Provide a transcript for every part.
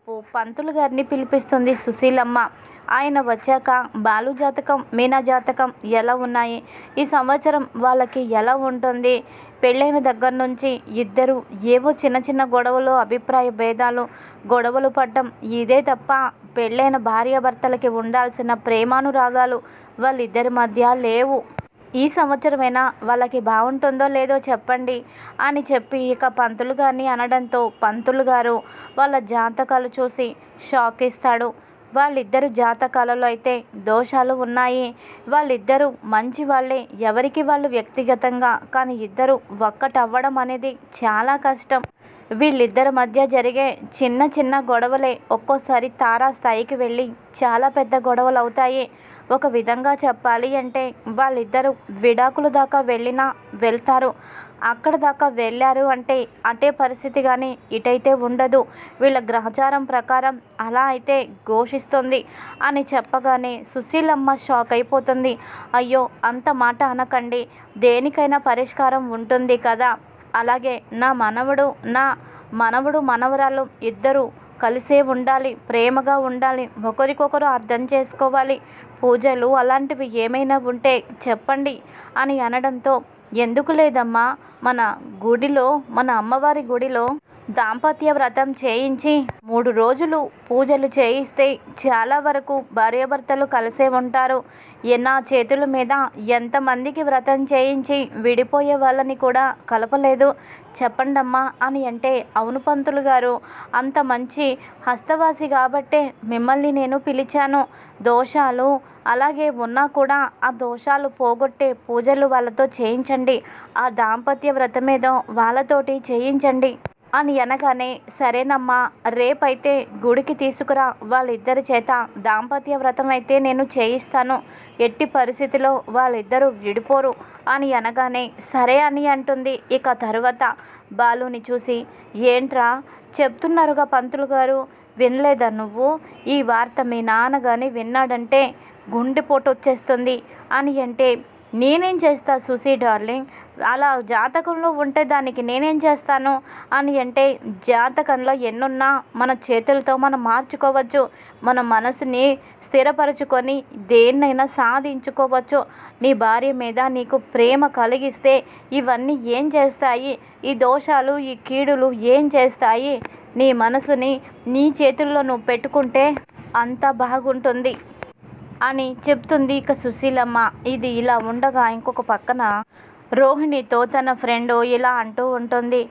పంతులు గారిని పిలిపిస్తుంది సుశీలమ్మ. ఆయన వచ్చాక బాలు జాతకం, మీనా జాతకం ఎలా ఉన్నాయి, ఈ సంవత్సరం వాళ్ళకి ఎలా ఉంటుంది, పెళ్ళైన దగ్గర నుంచి ఇద్దరు ఏవో చిన్న చిన్న గొడవలు, అభిప్రాయ భేదాలు, గొడవలు పడ్డం ఇదే తప్ప పెళ్ళైన భార్యాభర్తలకి ఉండాల్సిన ప్రేమానురాగాలు వాళ్ళిద్దరి మధ్య లేవు. ఈ సంవత్సరమైనా వాళ్ళకి బాగుంటుందో లేదో చెప్పండి అని చెప్పి ఇక పంతులు గారిని అనడంతో పంతులు గారు వాళ్ళ జాతకాలు చూసి షాక్ ఇస్తాడు. వాళ్ళిద్దరు జాతకాలలో అయితే దోషాలు ఉన్నాయి. వాళ్ళిద్దరూ మంచి వాళ్ళే, ఎవరికి వాళ్ళు వ్యక్తిగతంగా, కానీ ఇద్దరు ఒక్కటవ్వడం అనేది చాలా కష్టం. వీళ్ళిద్దరి మధ్య జరిగే చిన్న చిన్న గొడవలే ఒక్కోసారి తారాస్థాయికి వెళ్ళి చాలా పెద్ద గొడవలు అవుతాయి. ఒక విధంగా చెప్పాలి అంటే వాళ్ళిద్దరూ విడాకుల దాకా వెళ్తారు. అక్కడ దాకా వెళ్ళారు అంటే అటే పరిస్థితి కానీ ఇటైతే ఉండదు. వీళ్ళ గ్రహచారం ప్రకారం అలా అయితే ఘోషిస్తుంది అని చెప్పగానే సుశీలమ్మ షాక్ అయిపోతుంది. అయ్యో, అంత మాట అనకండి, దేనికైనా పరిష్కారం ఉంటుంది కదా. అలాగే నా మనవడు మనవరాలు ఇద్దరు కలిసే ఉండాలి, ప్రేమగా ఉండాలి, ఒకరికొకరు అర్థం చేసుకోవాలి. పూజలు అలాంటివి ఏమైనా ఉంటే చెప్పండి అని అనడంతో, ఎందుకు లేదమ్మా, మన అమ్మవారి గుడిలో దాంపత్య వ్రతం చేయించి 3 రోజులు పూజలు చేయిస్తే చాలా వరకు భార్యాభర్తలు కలిసే ఉంటారు. నా చేతుల మీద ఎంతమందికి వ్రతం చేయించి విడిపోయే వాళ్ళని కూడా కలపలేదు, చెప్పండమ్మా అని అంటే, అవును పంతులు గారు, అంత మంచి హస్తవాసి కాబట్టే మిమ్మల్ని నేను పిలిచాను. దోషాలు అలాగే ఉన్నా కూడా ఆ దోషాలు పోగొట్టే పూజలు వాళ్ళతో చేయించండి, ఆ దాంపత్య వ్రతమేదో వాళ్ళతోటి చేయించండి అని అనగానే, సరేనమ్మా, రేపైతే గుడికి తీసుకురా, వాళ్ళిద్దరి చేత దాంపత్య వ్రతం అయితే నేను చేయిస్తాను, ఎట్టి పరిస్థితిలో వాళ్ళిద్దరూ విడిపోరు అని అనగానే సరే అని అంటుంది. ఇక తరువాత బాలుని చూసి, ఏంట్రా చెప్తున్నారుగా పంతులు గారు, వినలేదా నువ్వు? ఈ వార్త మీ నాన్న కానీ విన్నాడంటే గుండెపోటు వచ్చేస్తుంది అని అంటే, నేనేం చేస్తా సుసీ డార్లింగ్, అలా జాతకంలో ఉంటే దానికి నేనేం చేస్తాను అని అంటే, జాతకంలో ఎన్నున్నా మన చేతులతో మనం మార్చుకోవచ్చు, మన మనసుని స్థిరపరచుకొని దేన్నైనా సాధించుకోవచ్చు. నీ భార్య మీద నీకు ప్రేమ కలిగిస్తే ఇవన్నీ ఏం చేస్తాయి, ఈ దోషాలు ఈ కీడులు ఏం చేస్తాయి, నీ మనసుని నీ చేతుల్లో నువ్వు పెట్టుకుంటే అంతా బాగుంటుంది అని చెప్తుంది ఇక సుశీలమ్మ. ఇది ఇలా ఉండగా ఇంకొక పక్కన రోహిణితో తన ఫ్రెండ్ ఇలా అంటూ ఉంటుంది,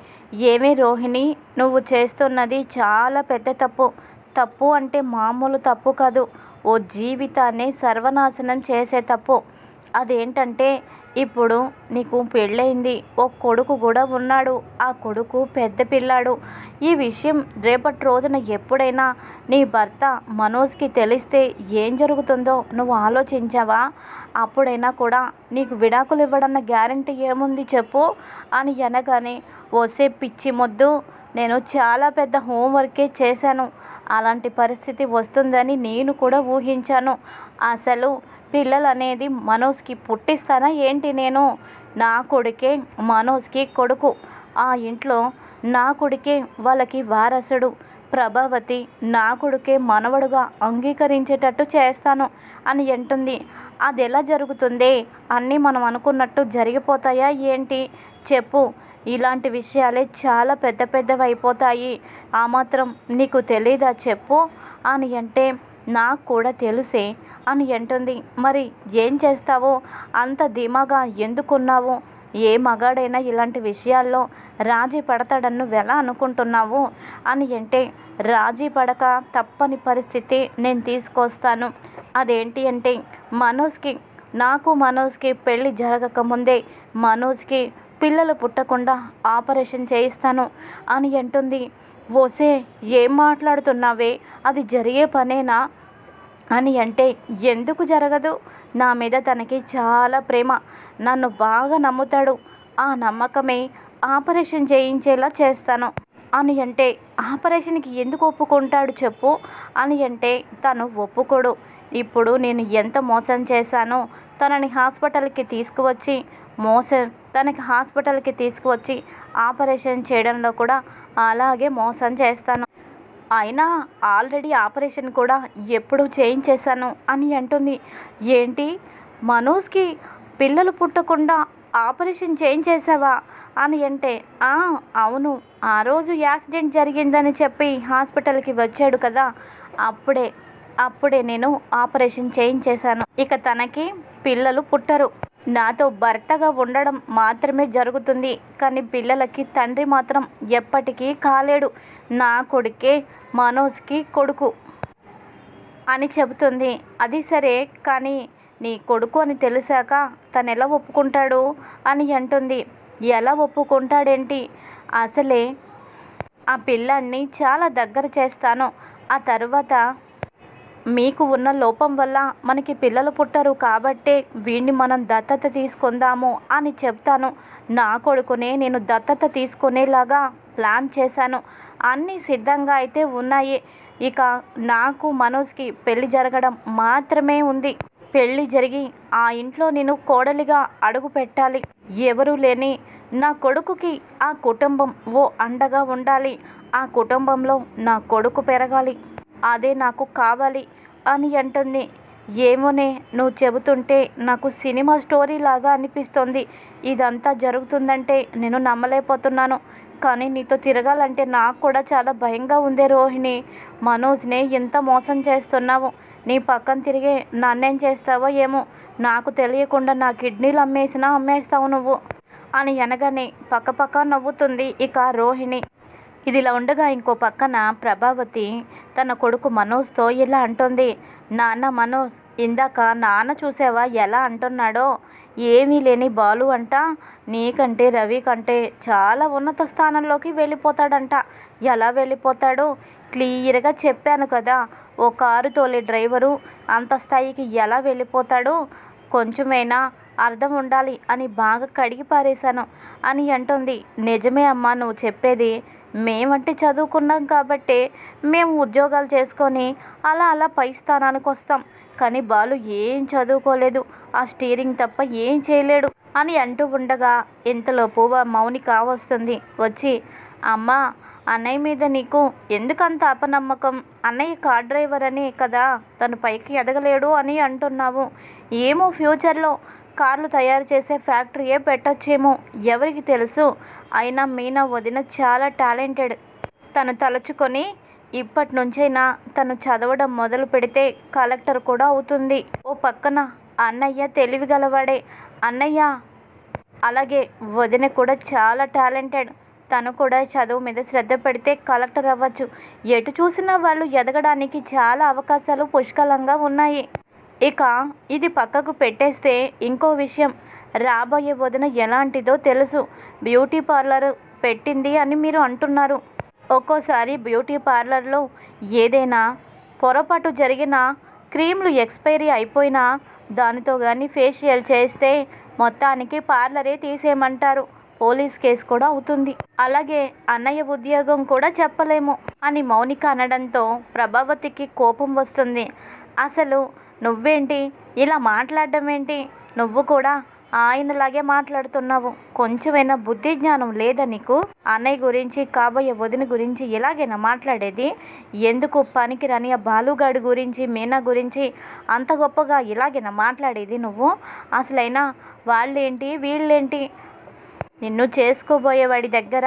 ఏమీ రోహిణి, నువ్వు చేస్తున్నది చాలా పెద్ద తప్పు అంటే మామూలు తప్పు కాదు, ఓ జీవితాన్ని సర్వనాశనం చేసే తప్పు. అదేంటంటే, ఇప్పుడు నీకు పెళ్ళయింది, ఓ కొడుకు కూడా ఉన్నాడు, ఆ కొడుకు పెద్ద పిల్లాడు. ఈ విషయం రేపటి రోజున ఎప్పుడైనా నీ భర్త మనోజ్కి తెలిస్తే ఏం జరుగుతుందో నువ్వు ఆలోచించావా? అప్పుడైనా కూడా నీకు విడాకులు ఇవ్వడన్న గ్యారంటీ ఏముంది చెప్పు అని అనగానే, ఓసే పిచ్చి మొద్దు, నేను చాలా పెద్ద హోంవర్కే చేశాను, అలాంటి పరిస్థితి వస్తుందని నేను కూడా ఊహించాను. అసలు పిల్లలు అనేది మనోజ్కి పుట్టిస్తానా ఏంటి నేను? నా కొడుకే మనోజ్కి కొడుకు, ఆ ఇంట్లో నా కొడుకే వాళ్ళకి వారసుడు, ప్రభావతి నా కొడుకే మనవడుగా అంగీకరించేటట్టు చేస్తాను అని అంటుంది. అది ఎలా జరుగుతుంది? అన్నీ మనం అనుకున్నట్టు జరిగిపోతాయా ఏంటి చెప్పు? ఇలాంటి విషయాలే చాలా పెద్ద పెద్దవి అయిపోతాయి, ఆ మాత్రం నీకు తెలీదా చెప్పు అని అంటే, నాకు కూడా తెలుసే అని అంటుంది. మరి ఏం చేస్తావో? అంత ధీమాగా ఎందుకున్నావు? ఏ మగాడైనా ఇలాంటి విషయాల్లో రాజీ పడతాడని నువ్వు ఎలా అనుకుంటున్నావు అని అంటే, రాజీ పడక తప్పని పరిస్థితి నేను తీసుకొస్తాను. అదేంటి అంటే, మనోజ్కి పెళ్ళి జరగకముందే మనోజ్కి పిల్లలు పుట్టకుండా ఆపరేషన్ చేయిస్తాను అని అంటుంది. ఓసే, ఏం మాట్లాడుతున్నావే, అది జరిగే పనేనా అని అంటే, ఎందుకు జరగదు? నా మీద తనకి చాలా ప్రేమ, నన్ను బాగా నమ్ముతాడు, ఆ నమ్మకమే ఆపరేషన్ చేయించేలా చేస్తాను అని అంటే, ఆపరేషన్కి ఎందుకు ఒప్పుకుంటాడు చెప్పు అని అంటే, తను ఒప్పుకోడు. ఇప్పుడు నేను ఎంత మోసం చేశానో, తనకి హాస్పిటల్కి తీసుకువచ్చి ఆపరేషన్ చేయడంలో కూడా అలాగే మోసం చేస్తాను. అయినా ఆల్రెడీ ఆపరేషన్ కూడా ఎప్పుడూ చేయించేశాను అని అంటుంది. ఏంటి, మనోజ్కి పిల్లలు పుట్టకుండా ఆపరేషన్ చేయించేశావా అని అంటే, అవును, ఆ రోజు యాక్సిడెంట్ జరిగిందని చెప్పి హాస్పిటల్కి వచ్చాడు కదా, అప్పుడే అప్పుడే నేను ఆపరేషన్ చేయించేశాను. ఇక తనకి పిల్లలు పుట్టరు. నాతో భర్తగా ఉండడం మాత్రమే జరుగుతుంది, కానీ పిల్లలకి తండ్రి మాత్రం ఎప్పటికీ కాలేడు. నా కొడుకే మనోజ్కి కొడుకు అని చెబుతుంది. అది సరే, కానీ నీ కొడుకు అని తెలిసాక తను ఎలా ఒప్పుకుంటాడు అని అంటుంది. ఎలా ఒప్పుకుంటాడేంటి, అసలే ఆ పిల్లాన్ని చాలా దగ్గర చేస్తాను. ఆ తర్వాత మీకు ఉన్న లోపం వల్ల మనకి పిల్లలు పుట్టరు కాబట్టే వీడిని మనం దత్తత తీసుకుందాము అని చెప్తాను. నా కొడుకునే నేను దత్తత తీసుకునేలాగా ప్లాన్ చేశాను. అన్నీ సిద్ధంగా అయితే ఉన్నాయి. ఇక నాకు మనోజ్కి పెళ్లి జరగడం మాత్రమే ఉంది. పెళ్లి జరిగి ఆ ఇంట్లో నేను కోడలిగా అడుగు పెట్టాలి. ఎవరూ లేని నా కొడుకుకి ఆ కుటుంబం ఓ అండగా ఉండాలి. ఆ కుటుంబంలో నా కొడుకు పెరగాలి. అదే నాకు కావాలి అని అంటుంది. ఏమోనే, నువ్వు చెబుతుంటే నాకు సినిమా స్టోరీ లాగా అనిపిస్తుంది. ఇదంతా జరుగుతుందంటే నేను నమ్మలేకపోతున్నాను. కానీ నీతో తిరగాలంటే నాకు కూడా చాలా భయంగా ఉంది రోహిణి. మనోజ్ని ఎంత మోసం చేస్తున్నావు. నీ పక్కన తిరిగే నన్నేం చేస్తావో ఏమో. నాకు తెలియకుండా నా కిడ్నీలు అమ్మేసినా అమ్మేస్తావు నువ్వు అని అనగానే పక్కపక్క నవ్వుతుంది ఇక రోహిణి. ఇదిలా ఉండగా ఇంకో పక్కన ప్రభావతి తన కొడుకు మనోజ్తో ఇలా అంటుంది. నాన్న మనోజ్, ఇందాక నాన్న చూసావా ఎలా అంటున్నాడో? ఏమీ లేని బాలు అంట నీకంటే రవి కంటే చాలా ఉన్నత స్థానంలోకి వెళ్ళిపోతాడంట. ఎలా వెళ్ళిపోతాడో క్లియర్గా చెప్పాను కదా. ఓ కారు తోలే డ్రైవరు అంత స్థాయికి ఎలా వెళ్ళిపోతాడో కొంచెమైనా అర్థం ఉండాలి అని బాగా కడిగి పారేశాను అని అంటుంది. నిజమే అమ్మా నువ్వు చెప్పేది. మేమంటే చదువుకున్నాం కాబట్టే మేము ఉద్యోగాలు చేసుకొని అలా అలా పై స్థానానికి వస్తాం. కానీ బాలు ఏం చదువుకోలేదు, ఆ స్టీరింగ్ తప్ప ఏం చేయలేడు అని అంటూ ఉండగా ఇంతలోపు మౌనిక వస్తుంది. వచ్చి, అమ్మా, అన్నయ్య మీద నీకు ఎందుకంత అపనమ్మకం? అన్నయ్య కార్ డ్రైవర్ అని కదా తను పైకి ఎదగలేడు అని అంటున్నావు. ఏమో, ఫ్యూచర్లో కార్లు తయారు చేసే ఫ్యాక్టరీయే పెట్టొచ్చేమో, ఎవరికి తెలుసు. అయినా మీనా వదిన చాలా టాలెంటెడ్. తను తలుచుకొని ఇప్పటి నుంచైనా తను చదవడం మొదలు పెడితే కలెక్టర్ కూడా అవుతుంది. ఓ పక్కన అన్నయ్య తెలివిగలవాడే. అన్నయ్య అలాగే వదిన కూడా చాలా టాలెంటెడ్. తను కూడా చదువు మీద శ్రద్ధ పెడితే కలెక్టర్ అవ్వచ్చు. ఎటు చూసినా వాళ్ళు ఎదగడానికి చాలా అవకాశాలు పుష్కలంగా ఉన్నాయి. ఇక ఇది పక్కకు పెట్టేస్తే ఇంకో విషయం, రాబోయే వదిన ఎలాంటిదో తెలుసు. బ్యూటీ పార్లర్ పెట్టింది అని మీరు అంటున్నారు. ఒక్కోసారి బ్యూటీ పార్లర్లో ఏదైనా పొరపాటు జరిగినా, క్రీమ్లు ఎక్స్పైరీ అయిపోయినా దానితో కానీ ఫేషియల్ చేస్తే మొత్తానికి పార్లరే తీసేయమంటారు. పోలీస్ కేసు కూడా అవుతుంది. అలాగే అన్నయ్య ఉద్యోగం కూడా చెప్పలేము అని మౌనిక అనడంతో ప్రభావతికి కోపం వస్తుంది. అసలు నువ్వేంటి ఇలా మాట్లాడడం ఏంటి? నువ్వు కూడా ఆయనలాగే మాట్లాడుతున్నావు. కొంచెమైనా బుద్ధి జ్ఞానం లేదా నీకు? అన్నయ్య గురించి, కాబోయే వదిన గురించి ఇలాగైనా మాట్లాడేది? ఎందుకు పనికిరాని ఆ బాలుగాడి గురించి, మీనా గురించి అంత గొప్పగా ఇలాగైనా మాట్లాడేది నువ్వు? అసలైనా వాళ్ళేంటి వీళ్ళేంటి? నిన్ను చేసుకోబోయేవాడి దగ్గర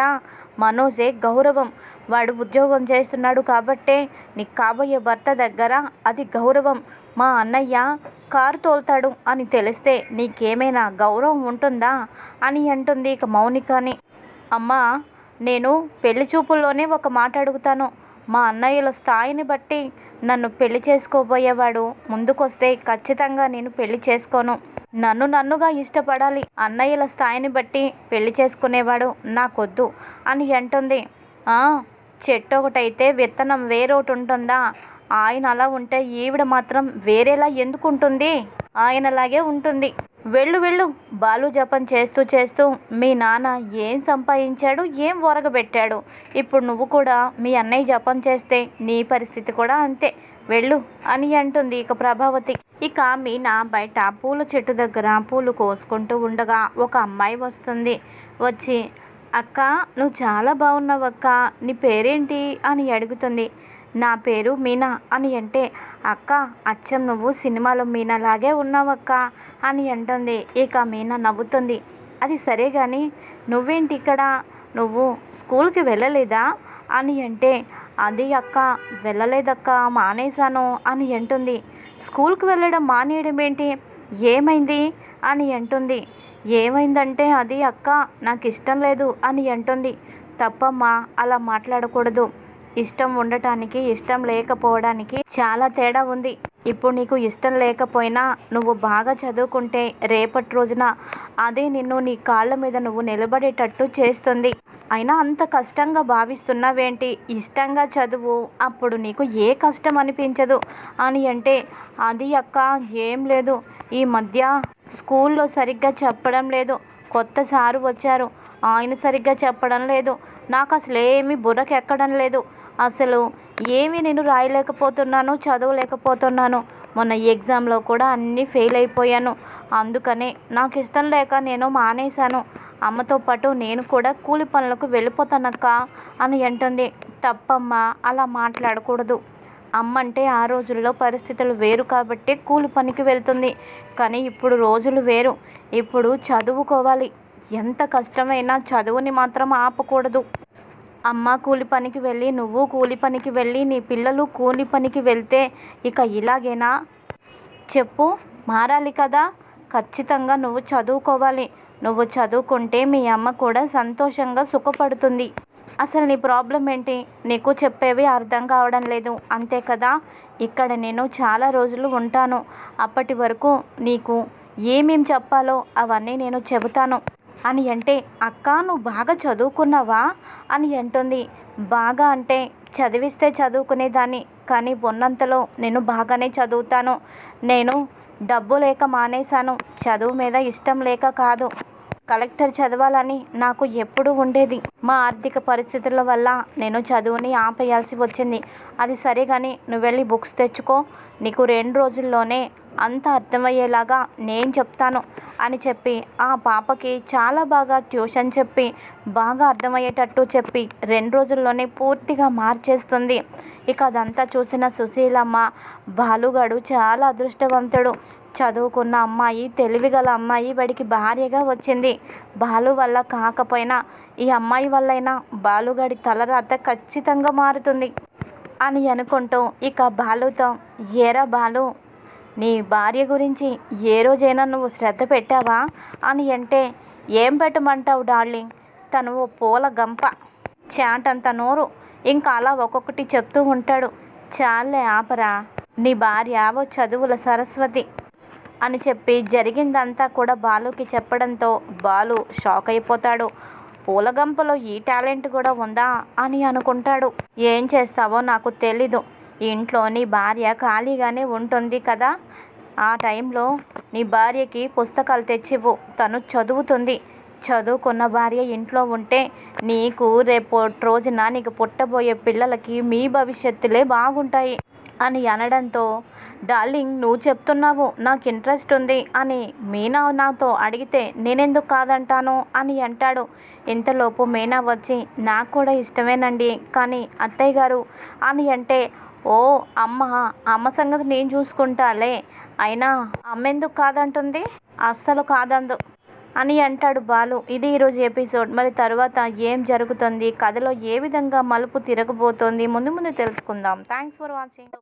మనోజే గౌరవం. వాడు ఉద్యోగం చేస్తున్నాడు కాబట్టే నీకు కాబోయే భర్త దగ్గర అది గౌరవం. మా అన్నయ్య కారు తోలుతాడు అని తెలిస్తే నీకేమైనా గౌరవం ఉంటుందా అని అంటుంది ఇక మౌనికని. అమ్మా, నేను పెళ్లి చూపుల్లోనే ఒక మాట అడుగుతాను. మా అన్నయ్యల స్థాయిని బట్టి నన్ను పెళ్లి చేసుకోబోయేవాడు ముందుకొస్తే ఖచ్చితంగా నేను పెళ్లి చేసుకోను. నన్నుగా ఇష్టపడాలి. అన్నయ్యల స్థాయిని బట్టి పెళ్లి చేసుకునేవాడు నాకొద్దు అని అంటుంది. చెట్టు ఒకటైతే విత్తనం వేరొకటి ఉంటుందా? ఆయన అలా ఉంటే ఈవిడ మాత్రం వేరేలా ఎందుకుంటుంది? ఆయనలాగే ఉంటుంది. వెళ్ళు. బాలు జపం చేస్తూ మీ నాన్న ఏం సంపాదించాడు, ఏం ఒరగబెట్టాడు. ఇప్పుడు నువ్వు కూడా మీ అన్నయ్య జపం చేస్తే నీ పరిస్థితి కూడా అంతే. వెళ్ళు అని అంటుంది ఇక ప్రభావతి. ఇక మీనా బయట పూల చెట్టు దగ్గర పూలు కోసుకుంటూ ఉండగా ఒక అమ్మాయి వస్తుంది. వచ్చి, అక్క, నువ్వు చాలా బాగున్నావు అక్క, నీ పేరేంటి అని అడుగుతుంది. నా పేరు మీనా అని అంటే, అక్క అచ్చం నువ్వు సినిమాలో మీనాలాగే ఉన్నావక్క అని అంటుంది. ఇక మీనా నవ్వుతుంది. అది సరే కానీ నువ్వేంటి ఇక్కడ, నువ్వు స్కూల్కి వెళ్ళలేదా అని అంటే, అది అక్క వెళ్ళలేదక్క మానేశాను అని అంటుంది. స్కూల్కి వెళ్ళడం మానేయడం ఏంటి, ఏమైంది అని అంటుంది. ఏమైందంటే అది అక్క నాకు ఇష్టం లేదు అని అంటుంది. తప్పమ్మా, అలా మాట్లాడకూడదు. ఇష్టం ఉండటానికి ఇష్టం లేకపోవడానికి చాలా తేడా ఉంది. ఇప్పుడు నీకు ఇష్టం లేకపోయినా నువ్వు బాగా చదువుకుంటే రేపటి రోజున అదే నిన్ను నీ కాళ్ళ మీద నువ్వు నిలబడేటట్టు చేస్తుంది. అయినా అంత కష్టంగా భావిస్తున్నావేంటి, ఇష్టంగా చదువు, అప్పుడు నీకు ఏ కష్టం అనిపించదు అని అంటే, అది అక్క ఏం లేదు, ఈ మధ్య స్కూల్లో సరిగ్గా చెప్పడం లేదు. కొత్త సారు వచ్చారు, ఆయన సరిగ్గా చెప్పడం లేదు. నాకు అసలు ఏమీ బుర్రకెక్కడం లేదు. అసలు ఏమీ నేను రాయలేకపోతున్నాను, చదవలేకపోతున్నాను. మొన్న ఎగ్జామ్లో కూడా అన్నీ ఫెయిల్ అయిపోయాను. అందుకనే నాకు ఇష్టం లేక నేను మానేశాను. అమ్మతో పాటు నేను కూడా కూలి పనులకు వెళ్ళిపోతానక్క అని అంటుంది. తప్పమ్మా, అలా మాట్లాడకూడదు. అమ్మంటే ఆ రోజుల్లో పరిస్థితులు వేరు కాబట్టి కూలి పనికి వెళ్తుంది. కానీ ఇప్పుడు రోజులు వేరు. ఇప్పుడు చదువుకోవాలి. ఎంత కష్టమైనా చదువుని మాత్రం ఆపకూడదు. అమ్మ కూలి పనికి వెళ్ళి, నువ్వు కూలి పనికి వెళ్ళి, నీ పిల్లలు కూలి పనికి వెళ్తే ఇక ఇలాగేనా చెప్పు, మారాలి కదా. ఖచ్చితంగా నువ్వు చదువుకోవాలి. నువ్వు చదువుకుంటే మీ అమ్మ కూడా సంతోషంగా సుఖపడుతుంది. అసలు నీ ప్రాబ్లం ఏంటి, నీకు చెప్పేవి అర్థం కావడం లేదు అంతే కదా. ఇక్కడ నేను చాలా రోజులు ఉంటాను. అప్పటి వరకు నీకు ఏమేం చెప్పాలో అవన్నీ నేను చెబుతాను అని అంటే, అక్క నువ్వు బాగా చదువుకున్నావా అని అంటుంది. బాగా అంటే చదివిస్తే చదువుకునేదాన్ని, కానీ ఉన్నంతలో నేను బాగానే చదువుతాను. నేను డబ్బు లేక మానేశాను, చదువు మీద ఇష్టం లేక కాదు. కలెక్టర్ చదవాలని నాకు ఎప్పుడూ ఉండేది. మా ఆర్థిక పరిస్థితుల వల్ల నేను చదువుని ఆపేయాల్సి వచ్చింది. అది సరే కానీ నువ్వు వెళ్ళి బుక్స్ తెచ్చుకో, నీకు 2 రోజుల్లోనే అంతా అర్థమయ్యేలాగా నేను చెప్తాను అని చెప్పి ఆ పాపకి చాలా బాగా ట్యూషన్ చెప్పి బాగా అర్థమయ్యేటట్టు చెప్పి 2 రోజుల్లోనే పూర్తిగా మార్చేస్తుంది. ఇక అదంతా చూసిన సుశీలమ్మ, బాలుగాడు చాలా అదృష్టవంతుడు. చదువుకున్న అమ్మాయి, తెలివిగల అమ్మాయి వాడికి భార్యగా వచ్చింది. బాలు వల్ల కాకపోయినా ఈ అమ్మాయి వల్లైనా బాలుగాడి తలరాత ఖచ్చితంగా మారుతుంది అని అనుకుంటూ ఇక బాలుతో, ఏరా బాలు, నీ భార్య గురించి ఏ రోజైనా నువ్వు శ్రద్ధ పెట్టావా అని అంటే, ఏం పెట్టమంటావు డార్లింగ్, తను ఓ పూల గంప, చాటంత నోరు, ఇంకా అలా ఒక్కొక్కటి చెప్తూ ఉంటాడు. చాలే ఆపరా, నీ భార్య ఓ చదువుల సరస్వతి అని చెప్పి జరిగిందంతా కూడా బాలుకి చెప్పడంతో బాలు షాక్ అయిపోతాడు. పూలగంపలో ఈ టాలెంట్ కూడా ఉందా అని అనుకుంటాడు. ఏం చేస్తావో నాకు తెలీదు. ఇంట్లో నీ భార్య ఖాళీగానే ఉంటుంది కదా, ఆ టైంలో నీ భార్యకి పుస్తకాలు తెచ్చివ్వు, తను చదువుతుంది. చదువుకున్న భార్య ఇంట్లో ఉంటే నీకు రేపు రోజున నీకు పుట్టబోయే పిల్లలకి మీ భవిష్యత్తులే బాగుంటాయి అని అనడంతో, డార్లింగ్ నువ్వు చెప్తున్నావు, నాకు ఇంట్రెస్ట్ ఉంది అని మీనా నాతో అడిగితే నేనెందుకు కాదంటాను అని అంటాడు. ఇంతలోపు మీనా వచ్చి, నాకు కూడా ఇష్టమేనండి, కానీ అత్తయ్య గారు అని అంటే, ఓ అమ్మ సంగతి నేను చూసుకుంటాలే, అయినా అమ్మెందుకు కాదంటుంది, అస్సలు కాదందు అని అంటాడు బాలు. ఇది ఈరోజు ఎపిసోడ్. మరి తర్వాత ఏం జరుగుతుంది, కథలో ఏ విధంగా మలుపు తిరగబోతోంది, ముందు ముందు తెలుసుకుందాం. Thanks for watching.